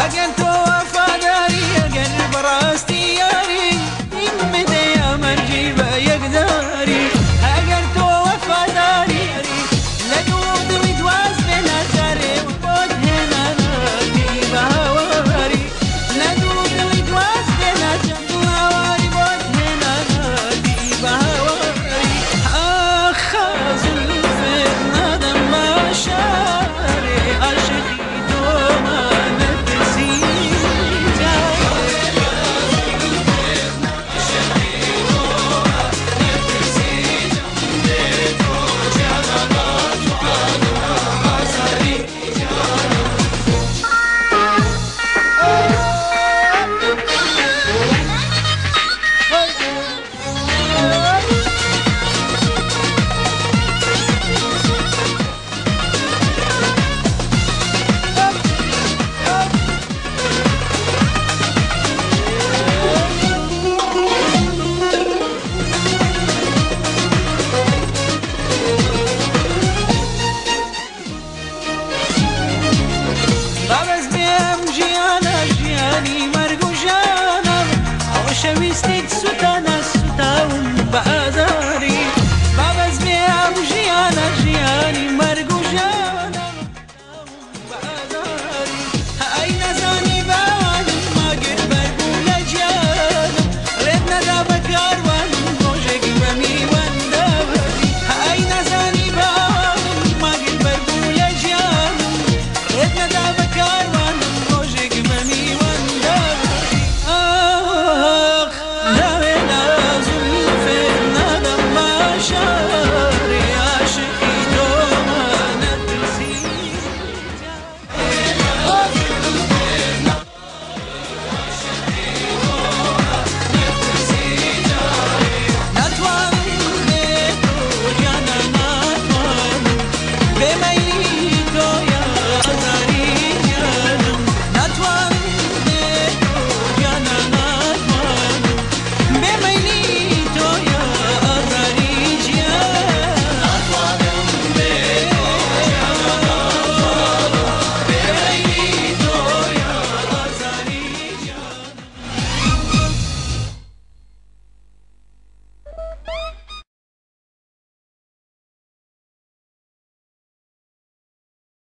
اگر تو وفاداری اگر براستی یاری این مده مرجی به یک داری اگر تو وفاداری لدود ویدواز به نظره و بود هناناتی به هواری لدود ویدواز به نظره هواری بود هناناتی به هواری آخ زلفت ندم ما شاری عاشقی تو ما نفسی مرگ و جانم خوشویستیت سوتن